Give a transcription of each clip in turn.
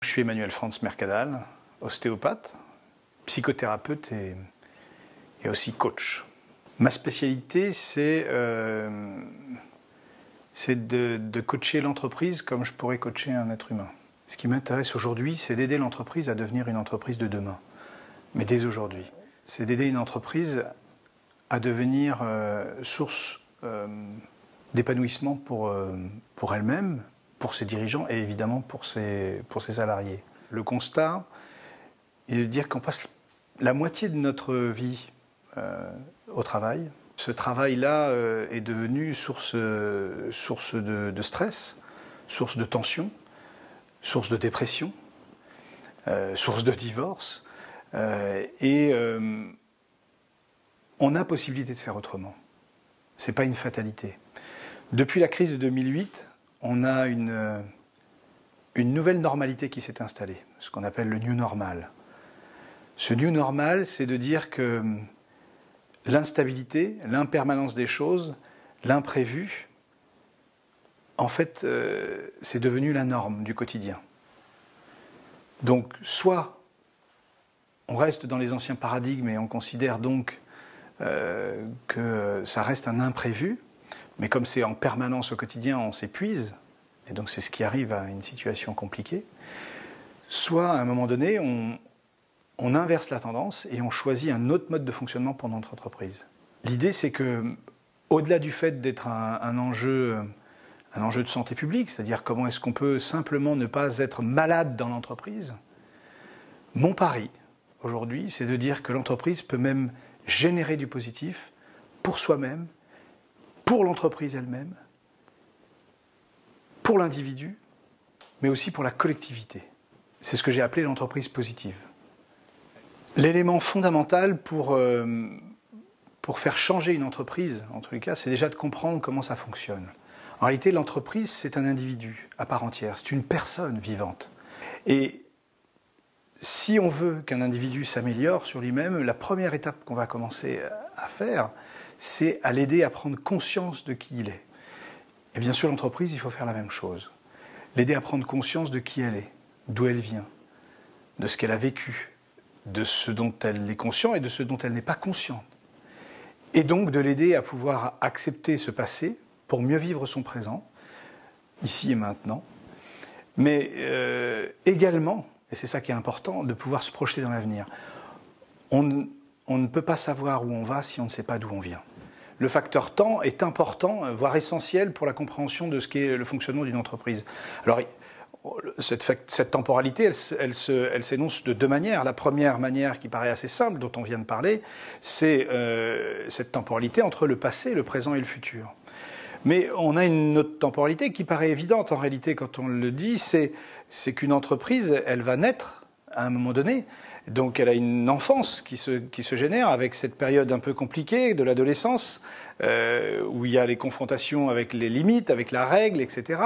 Je suis Emmanuel Franz Mercadal, ostéopathe, psychothérapeute et aussi coach. Ma spécialité, c'est de coacher l'entreprise comme je pourrais coacher un être humain. Ce qui m'intéresse aujourd'hui, c'est d'aider l'entreprise à devenir une entreprise de demain, mais dès aujourd'hui. C'est d'aider une entreprise à devenir source d'épanouissement pour elle-même, pour ses dirigeants et évidemment pour ses salariés. Le constat est de dire qu'on passe la moitié de notre vie au travail. Ce travail-là est devenu source de stress, source de tension, source de dépression, source de divorce. On a possibilité de faire autrement. Ce n'est pas une fatalité. Depuis la crise de 2008, on a une nouvelle normalité qui s'est installée, ce qu'on appelle le new normal. Ce new normal, c'est de dire que l'instabilité, l'impermanence des choses, l'imprévu, en fait, c'est devenu la norme du quotidien. Donc, soit on reste dans les anciens paradigmes et on considère donc que ça reste un imprévu, mais comme c'est en permanence au quotidien, on s'épuise, et donc c'est ce qui arrive à une situation compliquée. Soit, à un moment donné, on inverse la tendance et on choisit un autre mode de fonctionnement pour notre entreprise. L'idée, c'est que, au-delà du fait d'être un enjeu de santé publique, c'est-à-dire comment est-ce qu'on peut simplement ne pas être malade dans l'entreprise, mon pari, aujourd'hui, c'est de dire que l'entreprise peut même générer du positif pour soi-même, pour l'entreprise elle-même, pour l'individu, mais aussi pour la collectivité. C'est ce que j'ai appelé l'entreprise positive. L'élément fondamental pour faire changer une entreprise, en tous les cas, c'est déjà de comprendre comment ça fonctionne. En réalité, l'entreprise, c'est un individu à part entière, c'est une personne vivante. Et si on veut qu'un individu s'améliore sur lui-même, la première étape qu'on va commencer à faire, c'est à l'aider à prendre conscience de qui il est. Et bien sûr, l'entreprise, il faut faire la même chose. L'aider à prendre conscience de qui elle est, d'où elle vient, de ce qu'elle a vécu, de ce dont elle est consciente et de ce dont elle n'est pas consciente. Et donc de l'aider à pouvoir accepter ce passé pour mieux vivre son présent, ici et maintenant, mais également, et c'est ça qui est important, de pouvoir se projeter dans l'avenir. On ne peut pas savoir où on va si on ne sait pas d'où on vient. Le facteur temps est important, voire essentiel pour la compréhension de ce qu'est le fonctionnement d'une entreprise. Alors, cette temporalité, elle s'énonce de deux manières. La première manière qui paraît assez simple, dont on vient de parler, c'est cette temporalité entre le passé, le présent et le futur. Mais on a une autre temporalité qui paraît évidente en réalité quand on le dit, c'est qu'une entreprise, elle va naître à un moment donné, donc elle a une enfance qui se génère avec cette période un peu compliquée de l'adolescence, où il y a les confrontations avec les limites, avec la règle, etc.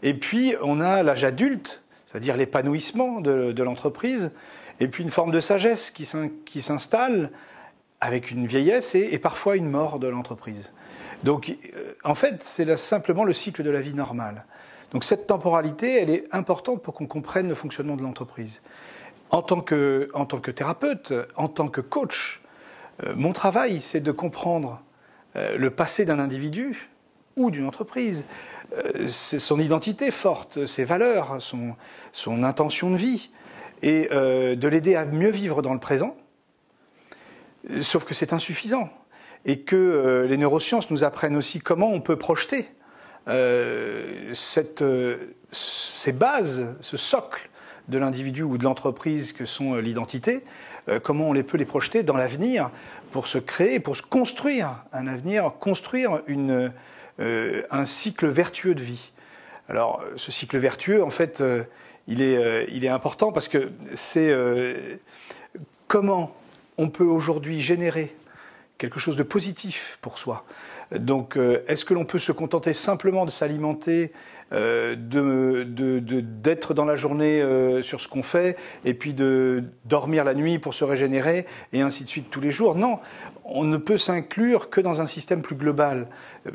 Et puis on a l'âge adulte, c'est-à-dire l'épanouissement de l'entreprise, et puis une forme de sagesse qui s'installe avec une vieillesse et parfois une mort de l'entreprise. Donc, en fait, c'est simplement le cycle de la vie normale. Donc, cette temporalité, elle est importante pour qu'on comprenne le fonctionnement de l'entreprise. En tant que thérapeute, en tant que coach, mon travail, c'est de comprendre le passé d'un individu ou d'une entreprise, son identité forte, ses valeurs, son intention de vie, et de l'aider à mieux vivre dans le présent. Sauf que c'est insuffisant. Et que les neurosciences nous apprennent aussi comment on peut projeter ces bases, ce socle de l'individu ou de l'entreprise que sont l'identité, comment on peut les projeter dans l'avenir pour se créer, pour se construire un avenir, construire un cycle vertueux de vie. Alors, ce cycle vertueux, en fait, il est important parce que c'est comment on peut aujourd'hui générer quelque chose de positif pour soi. Donc, est-ce que l'on peut se contenter simplement de s'alimenter, d'être dans la journée sur ce qu'on fait, et puis de dormir la nuit pour se régénérer, et ainsi de suite tous les jours? Non, on ne peut s'inclure que dans un système plus global.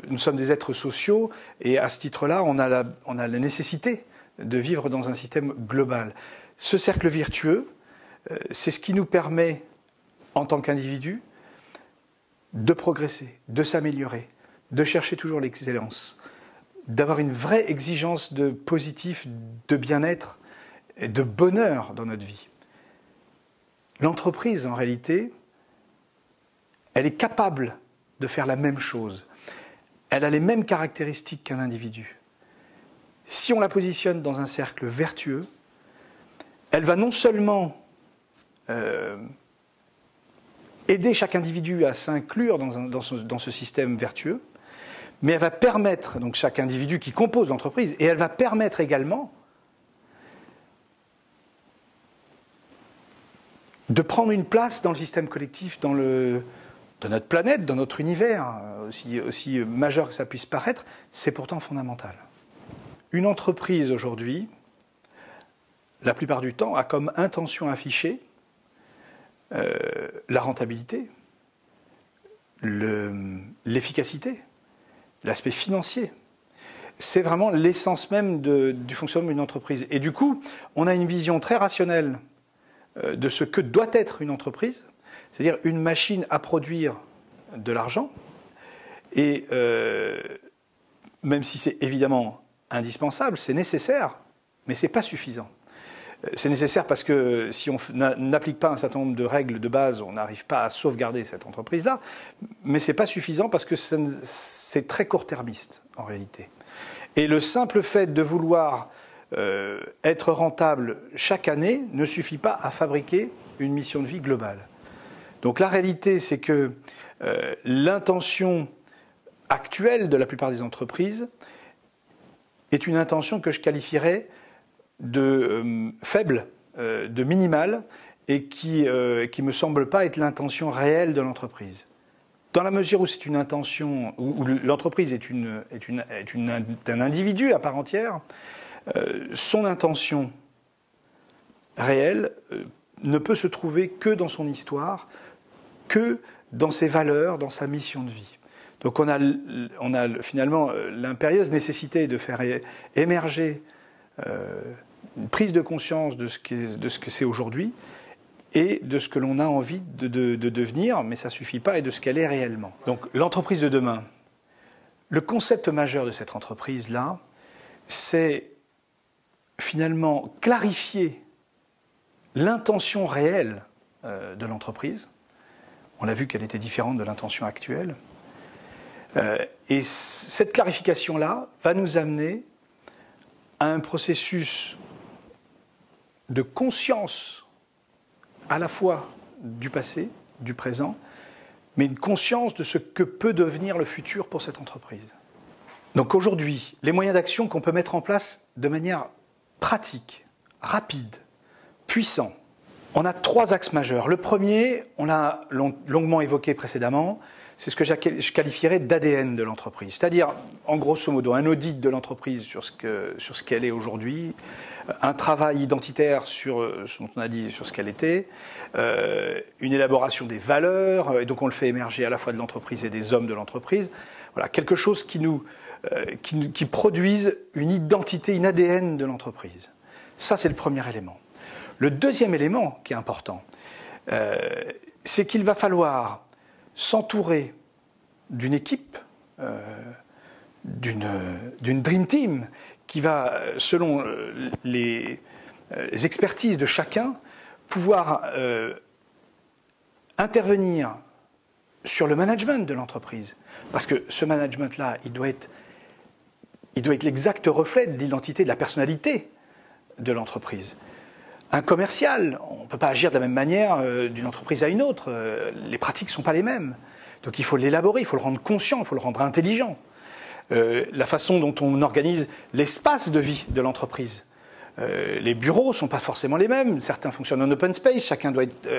Nous sommes des êtres sociaux, et à ce titre-là, on a la nécessité de vivre dans un système global. Ce cercle vertueux, c'est ce qui nous permet, en tant qu'individu, de progresser, de s'améliorer, de chercher toujours l'excellence, d'avoir une vraie exigence de positif, de bien-être et de bonheur dans notre vie. L'entreprise, en réalité, elle est capable de faire la même chose. Elle a les mêmes caractéristiques qu'un individu. Si on la positionne dans un cercle vertueux, elle va non seulement aider chaque individu à s'inclure dans ce système vertueux, mais elle va permettre, donc chaque individu qui compose l'entreprise, et elle va permettre également de prendre une place dans le système collectif, dans notre planète, dans notre univers, aussi majeur que ça puisse paraître, c'est pourtant fondamental. Une entreprise aujourd'hui, la plupart du temps, a comme intention affichée la rentabilité, l'efficacité, l'aspect financier. C'est vraiment l'essence même du fonctionnement d'une entreprise. Et du coup, on a une vision très rationnelle de ce que doit être une entreprise, c'est-à-dire une machine à produire de l'argent. Et même si c'est évidemment indispensable, c'est nécessaire, mais ce n'est pas suffisant. C'est nécessaire parce que si on n'applique pas un certain nombre de règles de base, on n'arrive pas à sauvegarder cette entreprise-là, mais ce n'est pas suffisant parce que c'est très court-termiste en réalité. Et le simple fait de vouloir être rentable chaque année ne suffit pas à fabriquer une mission de vie globale. Donc la réalité, c'est que l'intention actuelle de la plupart des entreprises est une intention que je qualifierais de faible, de minimale, et qui me semble pas être l'intention réelle de l'entreprise. Dans la mesure où c'est une intention, où l'entreprise est un individu à part entière, son intention réelle ne peut se trouver que dans son histoire, que dans ses valeurs, dans sa mission de vie. Donc on a finalement l'impérieuse nécessité de faire émerger une prise de conscience de ce que c'est aujourd'hui et de ce que l'on a envie de devenir, mais ça ne suffit pas, et de ce qu'elle est réellement. Donc l'entreprise de demain, le concept majeur de cette entreprise-là, c'est finalement clarifier l'intention réelle de l'entreprise. On a vu qu'elle était différente de l'intention actuelle. Et cette clarification-là va nous amener à un processus de conscience à la fois du passé, du présent, mais une conscience de ce que peut devenir le futur pour cette entreprise. Donc aujourd'hui, les moyens d'action qu'on peut mettre en place de manière pratique, rapide, puissant, on a 3 axes majeurs. Le premier, on l'a longuement évoqué précédemment, c'est ce que je qualifierais d'ADN de l'entreprise. C'est-à-dire, en grosso modo, un audit de l'entreprise sur ce qu'elle est aujourd'hui, un travail identitaire sur ce dont on a dit, sur ce qu'elle était, une élaboration des valeurs, et donc on le fait émerger à la fois de l'entreprise et des hommes de l'entreprise. Voilà, quelque chose qui produise une identité, une ADN de l'entreprise. Ça, c'est le premier élément. Le deuxième élément qui est important, c'est qu'il va falloir s'entourer d'une équipe, d'une Dream Team, qui va, selon les expertises de chacun, pouvoir intervenir sur le management de l'entreprise. Parce que ce management-là, il doit être l'exact reflet de l'identité, de la personnalité de l'entreprise. Un commercial, on ne peut pas agir de la même manière d'une entreprise à une autre. Les pratiques ne sont pas les mêmes. Donc il faut l'élaborer, il faut le rendre conscient, il faut le rendre intelligent. La façon dont on organise l'espace de vie de l'entreprise. Les bureaux ne sont pas forcément les mêmes. Certains fonctionnent en open space, chacun doit être...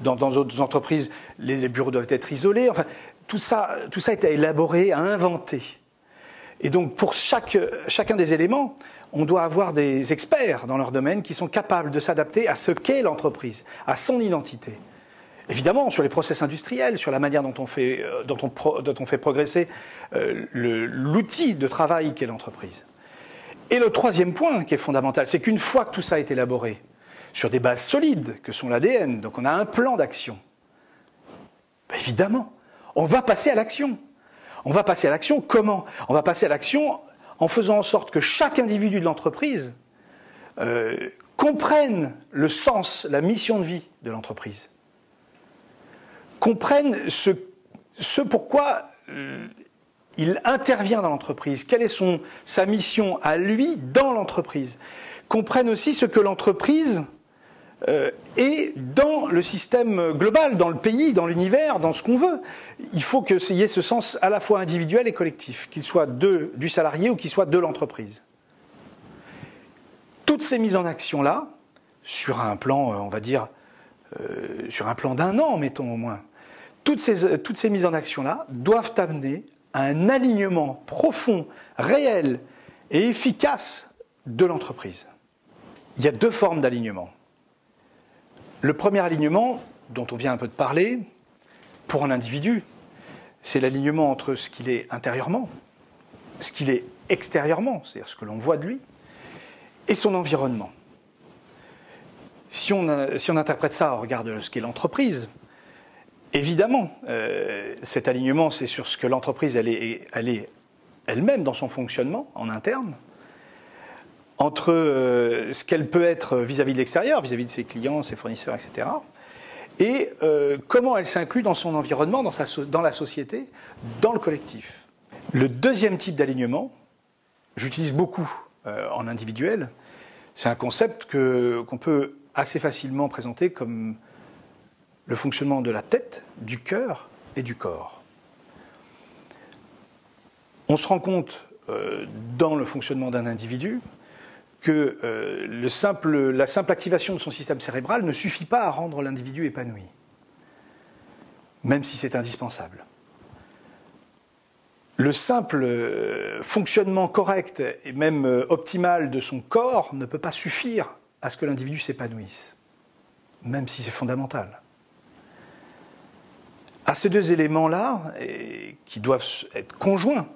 dans d'autres entreprises, les bureaux doivent être isolés. Enfin, tout ça est à élaborer, à inventer. Et donc pour chacun des éléments, on doit avoir des experts dans leur domaine qui sont capables de s'adapter à ce qu'est l'entreprise, à son identité. Évidemment, sur les process industriels, sur la manière dont on fait progresser l'outil de travail qu'est l'entreprise. Et le troisième point qui est fondamental, c'est qu'une fois que tout ça est élaboré, sur des bases solides que sont l'ADN. Donc on a un plan d'action. Ben évidemment, on va passer à l'action. On va passer à l'action comment? On va passer à l'action en faisant en sorte que chaque individu de l'entreprise comprenne le sens, la mission de vie de l'entreprise. Comprenne ce pourquoi il intervient dans l'entreprise, quelle est sa mission à lui dans l'entreprise. Comprenne aussi ce que l'entreprise est dans le système global, dans le pays, dans l'univers, dans ce qu'on veut. Il faut qu'il y ait ce sens à la fois individuel et collectif, qu'il soit du salarié ou qu'il soit de l'entreprise. Toutes ces mises en action-là, sur un plan, on va dire, sur un plan d'1 an, mettons au moins, toutes ces mises en action-là doivent amener à un alignement profond, réel et efficace de l'entreprise. Il y a 2 formes d'alignement. Le premier alignement, dont on vient un peu de parler, pour un individu, c'est l'alignement entre ce qu'il est intérieurement, ce qu'il est extérieurement, c'est-à-dire ce que l'on voit de lui, et son environnement. Si on interprète ça au regard de ce qu'est l'entreprise, évidemment, cet alignement, c'est sur ce que l'entreprise elle est elle-même dans son fonctionnement en interne, entre ce qu'elle peut être vis-à-vis de l'extérieur, vis-à-vis de ses clients, ses fournisseurs, etc., et comment elle s'inclut dans son environnement, dans la société, dans le collectif. Le deuxième type d'alignement, j'utilise beaucoup en individuel, c'est un concept qu'on peut assez facilement présenter comme le fonctionnement de la tête, du cœur et du corps. On se rend compte dans le fonctionnement d'un individu que la simple activation de son système cérébral ne suffit pas à rendre l'individu épanoui, même si c'est indispensable. Le simple fonctionnement correct et même optimal de son corps ne peut pas suffire à ce que l'individu s'épanouisse, même si c'est fondamental. À ces 2 éléments-là, qui doivent être conjoints,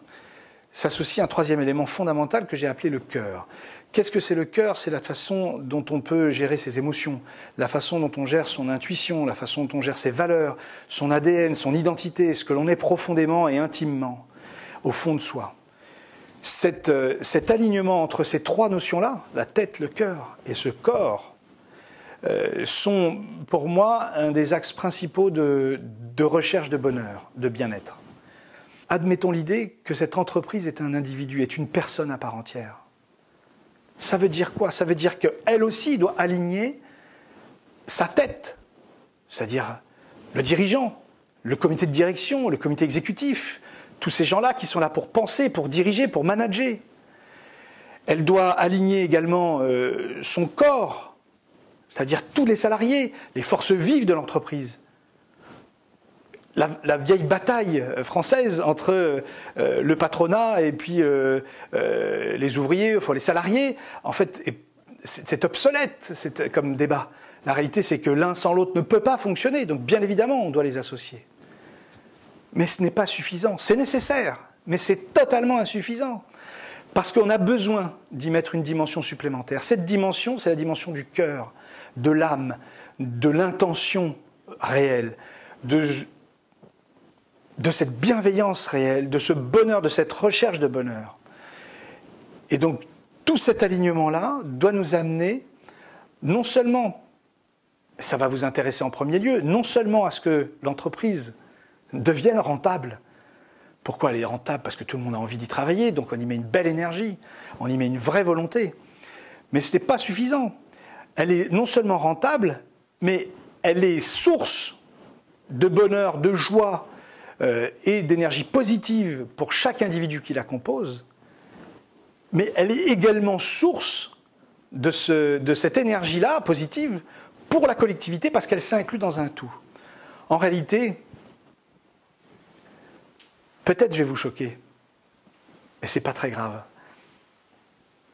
s'associe un 3e élément fondamental que j'ai appelé le cœur. Qu'est-ce que c'est le cœur? C'est la façon dont on peut gérer ses émotions, la façon dont on gère son intuition, la façon dont on gère ses valeurs, son ADN, son identité, ce que l'on est profondément et intimement, au fond de soi. Cet alignement entre ces 3 notions-là, la tête, le cœur et ce corps, sont pour moi un des axes principaux de recherche de bonheur, de bien-être. Admettons l'idée que cette entreprise est un individu, est une personne à part entière. Ça veut dire quoi? Ça veut dire qu'elle aussi doit aligner sa tête, c'est-à-dire le dirigeant, le comité de direction, le comité exécutif, tous ces gens-là qui sont là pour penser, pour diriger, pour manager. Elle doit aligner également son corps, c'est-à-dire tous les salariés, les forces vives de l'entreprise. La vieille bataille française entre le patronat et puis les ouvriers, enfin les salariés, en fait, c'est obsolète comme débat. La réalité, c'est que l'un sans l'autre ne peut pas fonctionner, donc bien évidemment, on doit les associer. Mais ce n'est pas suffisant, c'est nécessaire, mais c'est totalement insuffisant. Parce qu'on a besoin d'y mettre une dimension supplémentaire. Cette dimension, c'est la dimension du cœur, de l'âme, de l'intention réelle, de cette bienveillance réelle, de ce bonheur, de cette recherche de bonheur. Et donc, tout cet alignement-là doit nous amener, non seulement, ça va vous intéresser en premier lieu, non seulement à ce que l'entreprise devienne rentable. Pourquoi elle est rentable? Parce que tout le monde a envie d'y travailler, donc on y met une belle énergie, on y met une vraie volonté. Mais ce n'est pas suffisant. Elle est non seulement rentable, mais elle est source de bonheur, de joie, et d'énergie positive pour chaque individu qui la compose, mais elle est également source de cette énergie-là, positive, pour la collectivité, parce qu'elle s'inclut dans un tout. En réalité, peut-être je vais vous choquer, mais ce n'est pas très grave.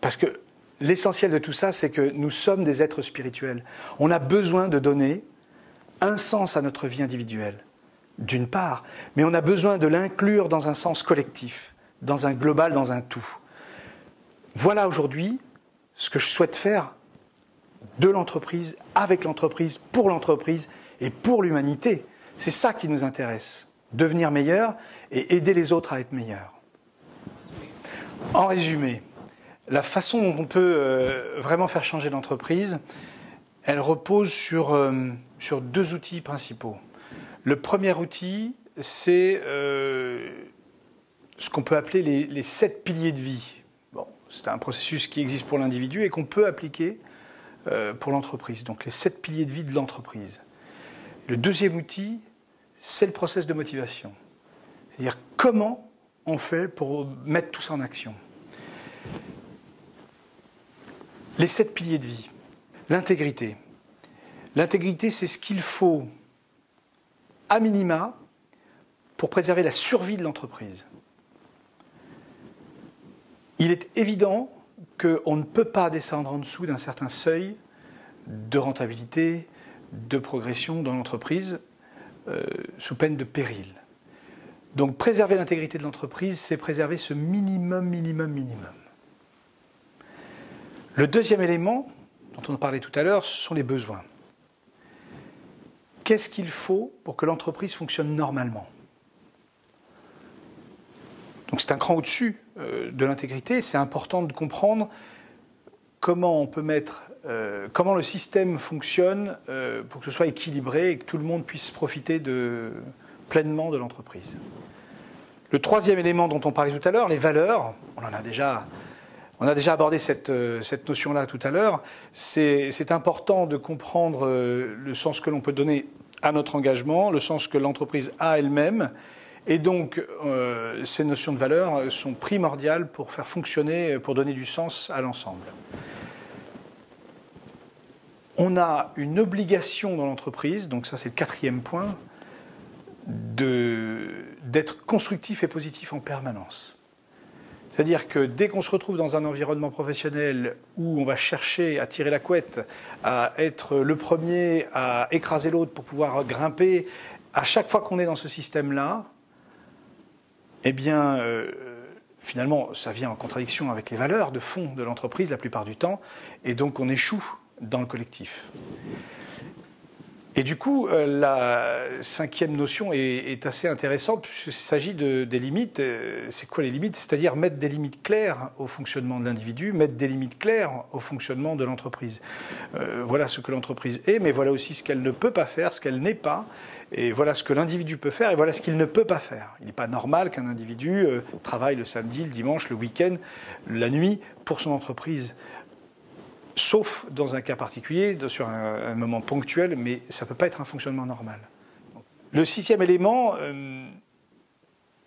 Parce que l'essentiel de tout ça, c'est que nous sommes des êtres spirituels. On a besoin de donner un sens à notre vie individuelle. D'une part, mais on a besoin de l'inclure dans un sens collectif, dans un global, dans un tout. Voilà aujourd'hui ce que je souhaite faire de l'entreprise, avec l'entreprise, et pour l'humanité. C'est ça qui nous intéresse, devenir meilleur et aider les autres à être meilleurs. En résumé, la façon dont on peut vraiment faire changer l'entreprise, elle repose sur 2 outils principaux. Le premier outil, c'est ce qu'on peut appeler les 7 piliers de vie. Bon, c'est un processus qui existe pour l'individu et qu'on peut appliquer pour l'entreprise. Donc les 7 piliers de vie de l'entreprise. Le deuxième outil, c'est le process de motivation. C'est-à-dire comment on fait pour mettre tout ça en action. Les 7 piliers de vie. L'intégrité. L'intégrité, c'est ce qu'il faut, à minima, pour préserver la survie de l'entreprise. Il est évident qu'on ne peut pas descendre en dessous d'un certain seuil de rentabilité, de progression dans l'entreprise, sous peine de péril. Donc préserver l'intégrité de l'entreprise, c'est préserver ce minimum. Le deuxième élément, dont on parlait tout à l'heure, ce sont les besoins. Qu'est-ce qu'il faut pour que l'entreprise fonctionne normalement ? Donc c'est un cran au-dessus de l'intégrité. C'est important de comprendre comment on peut comment le système fonctionne pour que ce soit équilibré et que tout le monde puisse profiter pleinement de l'entreprise. Le troisième élément dont on parlait tout à l'heure, les valeurs, on a déjà abordé cette notion-là tout à l'heure. C'est important de comprendre le sens que l'on peut donner à notre engagement, le sens que l'entreprise a elle-même. Et donc, ces notions de valeur sont primordiales pour faire fonctionner, pour donner du sens à l'ensemble. On a une obligation dans l'entreprise, donc ça c'est le 4e point, d'être constructif et positif en permanence. C'est-à-dire que dès qu'on se retrouve dans un environnement professionnel où on va chercher à tirer la couette, à être le premier, à écraser l'autre pour pouvoir grimper, à chaque fois qu'on est dans ce système-là, eh bien, finalement, ça vient en contradiction avec les valeurs de fond de l'entreprise la plupart du temps, et donc on échoue dans le collectif. Et du coup, la 5e notion est assez intéressante, puisqu'il s'agit des limites. C'est quoi les limites ? C'est-à-dire mettre des limites claires au fonctionnement de l'individu, mettre des limites claires au fonctionnement de l'entreprise. Voilà ce que l'entreprise est, mais voilà aussi ce qu'elle ne peut pas faire, ce qu'elle n'est pas. Et voilà ce que l'individu peut faire, et voilà ce qu'il ne peut pas faire. Il n'est pas normal qu'un individu travaille le samedi, le dimanche, le week-end, la nuit, pour son entreprise. Sauf dans un cas particulier, sur un moment ponctuel, mais ça ne peut pas être un fonctionnement normal. Le 6e élément,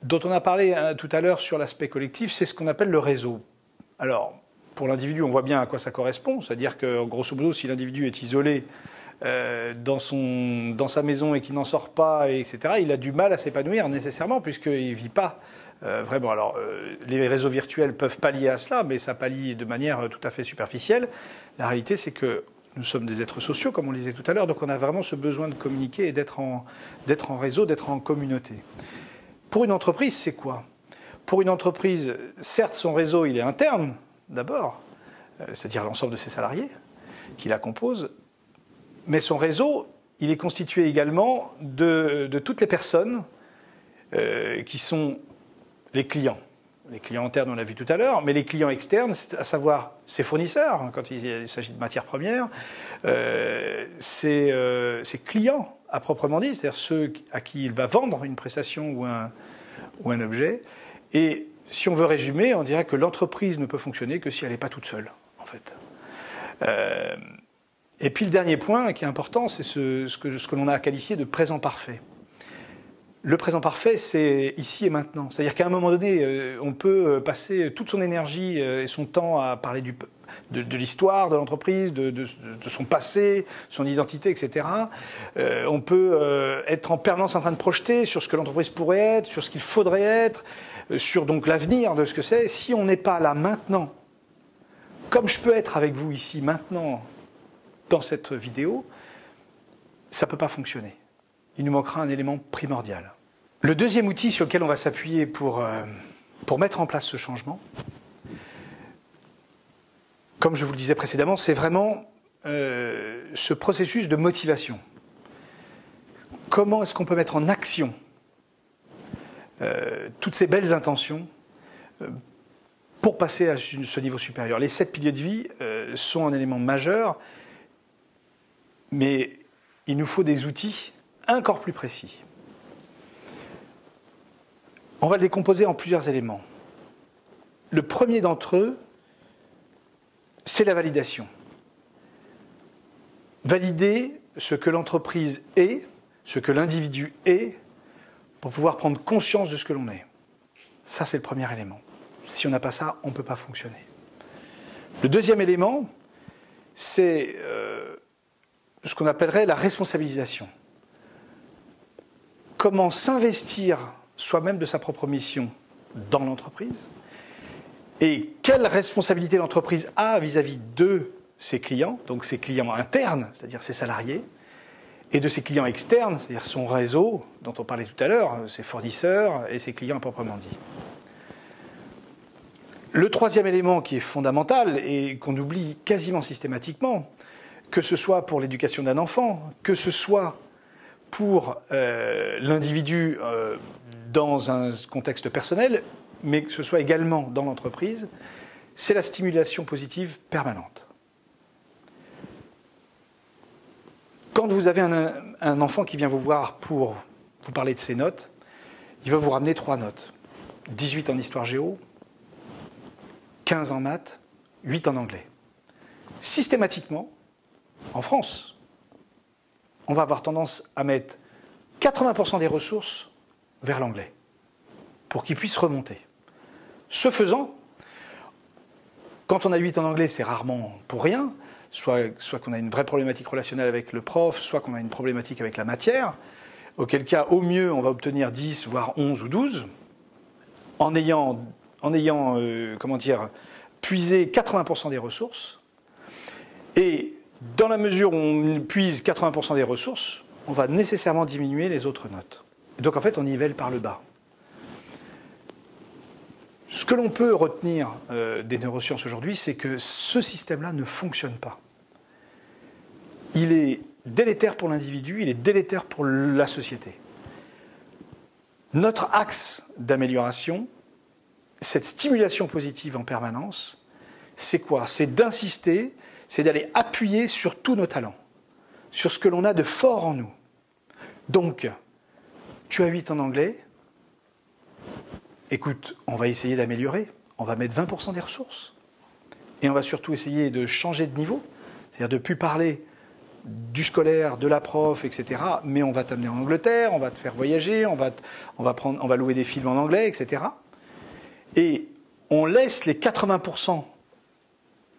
dont on a parlé tout à l'heure sur l'aspect collectif, c'est ce qu'on appelle le réseau. Alors, pour l'individu, on voit bien à quoi ça correspond, c'est-à-dire que, grosso modo, si l'individu est isolé dans sa maison et qu'il n'en sort pas, etc., il a du mal à s'épanouir nécessairement, puisqu'il ne vit pas vraiment. Alors, les réseaux virtuels peuvent pallier à cela, mais ça pallie de manière tout à fait superficielle. La réalité, c'est que nous sommes des êtres sociaux, comme on le disait tout à l'heure, donc on a vraiment ce besoin de communiquer et d'être en réseau, d'être en communauté. Pour une entreprise, c'est quoi ? Pour une entreprise, certes, son réseau, il est interne, d'abord, c'est-à-dire l'ensemble de ses salariés qui la composent, mais son réseau, il est constitué également de toutes les personnes qui sont les clients. Les clients internes, on l'a vu tout à l'heure, mais les clients externes, à savoir ses fournisseurs, quand il s'agit de matières premières, ses clients à proprement dit, c'est-à-dire ceux à qui il va vendre une prestation ou un objet. Et si on veut résumer, on dirait que l'entreprise ne peut fonctionner que si elle n'est pas toute seule, en fait. Et puis le dernier point qui est important, c'est ce que l'on a qualifié de présent parfait. Le présent parfait, c'est ici et maintenant. C'est-à-dire qu'à un moment donné, on peut passer toute son énergie et son temps à parler de l'histoire de l'entreprise, de son passé, son identité, etc. On peut être en permanence en train de projeter sur ce que l'entreprise pourrait être, sur ce qu'il faudrait être, sur donc l'avenir de ce que c'est. Si on n'est pas là maintenant, comme je peux être avec vous ici maintenant, dans cette vidéo, ça ne peut pas fonctionner. Il nous manquera un élément primordial. Le deuxième outil sur lequel on va s'appuyer pour mettre en place ce changement, comme je vous le disais précédemment, c'est vraiment ce processus de motivation. Comment est-ce qu'on peut mettre en action toutes ces belles intentions pour passer à ce niveau supérieur? Les 7 piliers de vie sont un élément majeur, mais il nous faut des outils encore plus précis. On va le décomposer en plusieurs éléments. Le premier d'entre eux, c'est la validation. Valider ce que l'entreprise est, ce que l'individu est, pour pouvoir prendre conscience de ce que l'on est. Ça, c'est le premier élément. Si on n'a pas ça, on ne peut pas fonctionner. Le deuxième élément, c'est ce qu'on appellerait la responsabilisation. Comment s'investir soi-même de sa propre mission dans l'entreprise et quelle responsabilité l'entreprise a vis-à-vis de ses clients, donc ses clients internes, c'est-à-dire ses salariés, et de ses clients externes, c'est-à-dire son réseau, dont on parlait tout à l'heure, ses fournisseurs et ses clients proprement dit. Le troisième élément qui est fondamental et qu'on oublie quasiment systématiquement, que ce soit pour l'éducation d'un enfant, que ce soit pour l'individu dans un contexte personnel, mais que ce soit également dans l'entreprise, c'est la stimulation positive permanente. Quand vous avez un enfant qui vient vous voir pour vous parler de ses notes, il va vous ramener 3 notes. 18 en histoire géo, 15 en maths, 8 en anglais. Systématiquement, en France, on va avoir tendance à mettre 80% des ressources vers l'anglais, pour qu'il puisse remonter. Ce faisant, quand on a 8 en anglais, c'est rarement pour rien, soit qu'on a une vraie problématique relationnelle avec le prof, soit qu'on a une problématique avec la matière, auquel cas, au mieux, on va obtenir 10, voire 11 ou 12, en ayant puisé 80% des ressources. Et dans la mesure où on puise 80% des ressources, on va nécessairement diminuer les autres notes. Donc en fait, on nivelle par le bas. Ce que l'on peut retenir des neurosciences aujourd'hui, c'est que ce système-là ne fonctionne pas. Il est délétère pour l'individu, il est délétère pour la société. Notre axe d'amélioration, cette stimulation positive en permanence, c'est quoi? C'est d'insister, c'est d'aller appuyer sur tous nos talents, sur ce que l'on a de fort en nous. Donc, tu as 8 en anglais, écoute, on va essayer d'améliorer, on va mettre 20% des ressources. Et on va surtout essayer de changer de niveau, c'est-à-dire de ne plus parler du scolaire, de la prof, etc. Mais on va t'amener en Angleterre, on va te faire voyager, on va louer des films en anglais, etc. Et on laisse les 80%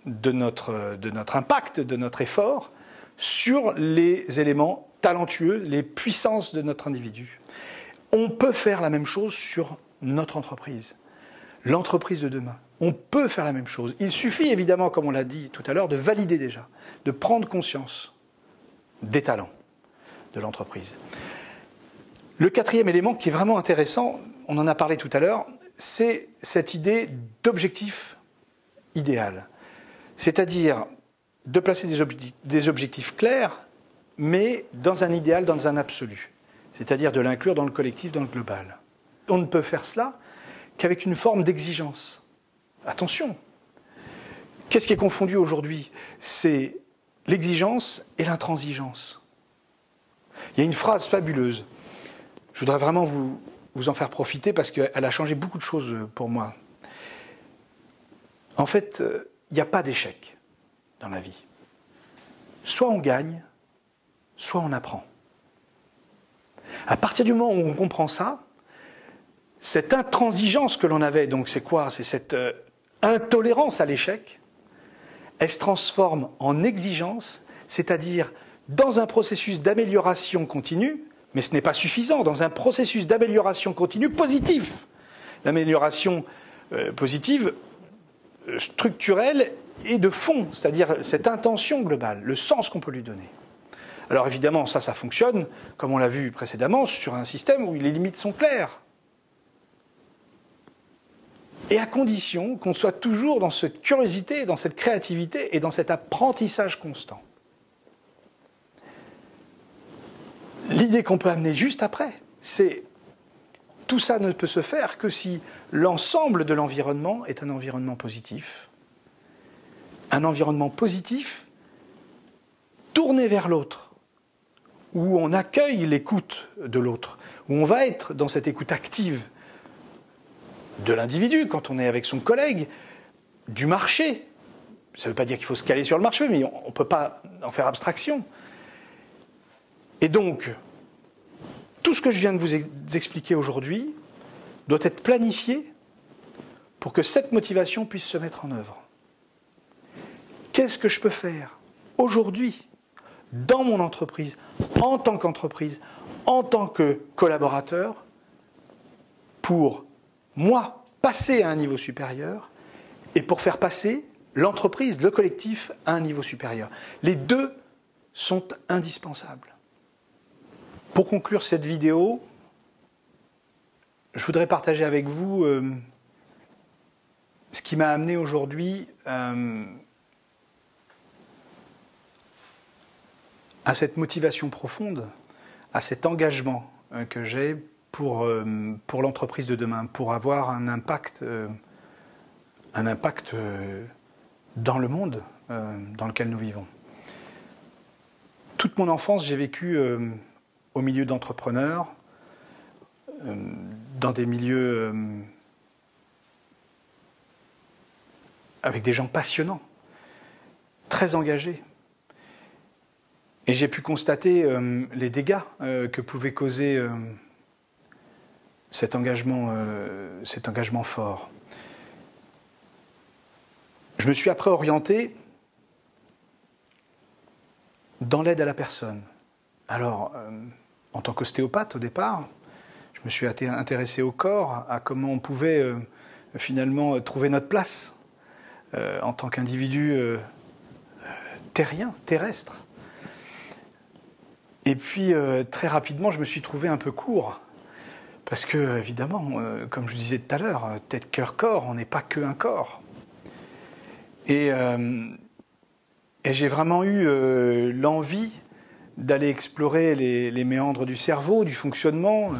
de notre impact, de notre effort, sur les éléments talentueux, les puissances de notre individu. On peut faire la même chose sur notre entreprise, l'entreprise de demain. On peut faire la même chose. Il suffit évidemment, comme on l'a dit tout à l'heure, de valider déjà, de prendre conscience des talents de l'entreprise. Le quatrième élément qui est vraiment intéressant, on en a parlé tout à l'heure, c'est cette idée d'objectif idéal. C'est-à-dire de placer des objectifs clairs, mais dans un idéal, dans un absolu. C'est-à-dire de l'inclure dans le collectif, dans le global. On ne peut faire cela qu'avec une forme d'exigence. Attention, qu'est-ce qui est confondu aujourd'hui? C'est l'exigence et l'intransigeance. Il y a une phrase fabuleuse. Je voudrais vraiment vous en faire profiter parce qu'elle a changé beaucoup de choses pour moi. En fait, il n'y a pas d'échec dans la vie. Soit on gagne, soit on apprend. À partir du moment où on comprend ça, cette intransigeance que l'on avait, donc c'est quoi? C'est cette intolérance à l'échec, elle se transforme en exigence, c'est-à-dire dans un processus d'amélioration continue, mais ce n'est pas suffisant, dans un processus d'amélioration continue positif. L'amélioration positive, structurelle et de fond, c'est-à-dire cette intention globale, le sens qu'on peut lui donner. Alors évidemment, ça fonctionne, comme on l'a vu précédemment, sur un système où les limites sont claires. Et à condition qu'on soit toujours dans cette curiosité, dans cette créativité et dans cet apprentissage constant. l'idée qu'on peut amener juste après, c'est tout ça ne peut se faire que si l'ensemble de l'environnement est un environnement positif. Un environnement positif tourné vers l'autre, où on accueille l'écoute de l'autre, où on va être dans cette écoute active de l'individu, quand on est avec son collègue, du marché. Ça ne veut pas dire qu'il faut se caler sur le marché, mais on ne peut pas en faire abstraction. Et donc, tout ce que je viens de vous expliquer aujourd'hui doit être planifié pour que cette motivation puisse se mettre en œuvre. Qu'est-ce que je peux faire aujourd'hui, dans mon entreprise, en tant qu'entreprise, en tant que collaborateur, pour, moi, passer à un niveau supérieur et pour faire passer l'entreprise, le collectif, à un niveau supérieur. Les deux sont indispensables. Pour conclure cette vidéo, je voudrais partager avec vous ce qui m'a amené aujourd'hui à cette motivation profonde, à cet engagement que j'ai pour l'entreprise de demain, pour avoir un impact dans le monde dans lequel nous vivons. Toute mon enfance, j'ai vécu au milieu d'entrepreneurs, dans des milieux avec des gens passionnants, très engagés. Et j'ai pu constater les dégâts que pouvait causer cet engagement fort. Je me suis après orienté dans l'aide à la personne. Alors, en tant qu'ostéopathe au départ, je me suis intéressé au corps, à comment on pouvait finalement trouver notre place en tant qu'individu terrien, terrestre. Et puis, très rapidement, je me suis trouvé un peu court. Parce que, évidemment, comme je disais tout à l'heure, tête, cœur, corps, on n'est pas qu'un corps. Et j'ai vraiment eu l'envie d'aller explorer les méandres du cerveau, du fonctionnement.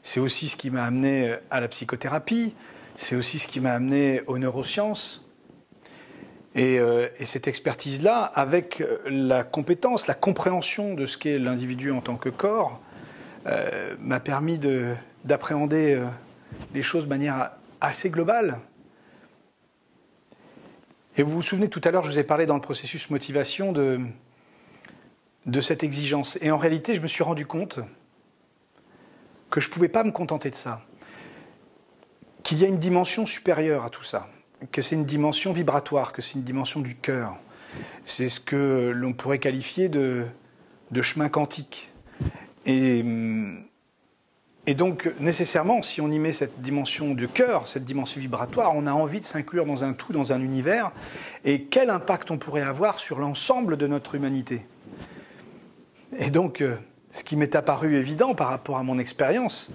C'est aussi ce qui m'a amené à la psychothérapie, c'est aussi ce qui m'a amené aux neurosciences. Et cette expertise-là, avec la compétence, la compréhension de ce qu'est l'individu en tant que corps, m'a permis d'appréhender les choses de manière assez globale. Et vous vous souvenez, tout à l'heure, je vous ai parlé dans le processus motivation de cette exigence. Et en réalité, je me suis rendu compte que je ne pouvais pas me contenter de ça. Qu'il y a une dimension supérieure à tout ça. Que c'est une dimension vibratoire, que c'est une dimension du cœur. C'est ce que l'on pourrait qualifier de chemin quantique. Et donc, nécessairement, si on y met cette dimension du cœur, cette dimension vibratoire, on a envie de s'inclure dans un tout, dans un univers. Et quel impact on pourrait avoir sur l'ensemble de notre humanité. Et donc, ce qui m'est apparu évident par rapport à mon expérience,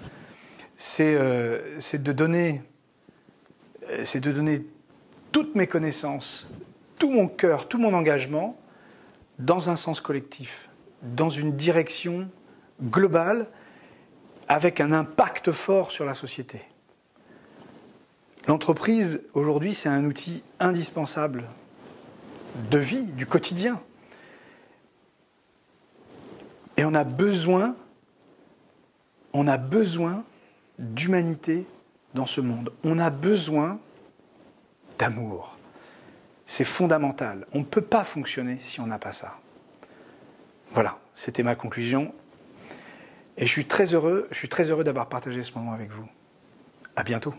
c'est de donner toutes mes connaissances, tout mon cœur, tout mon engagement dans un sens collectif, dans une direction globale, avec un impact fort sur la société. L'entreprise, aujourd'hui, c'est un outil indispensable de vie, du quotidien. Et on a besoin d'humanité dans ce monde. On a besoin d'amour. C'est fondamental. On ne peut pas fonctionner si on n'a pas ça. Voilà, c'était ma conclusion. Et je suis très heureux d'avoir partagé ce moment avec vous. À bientôt.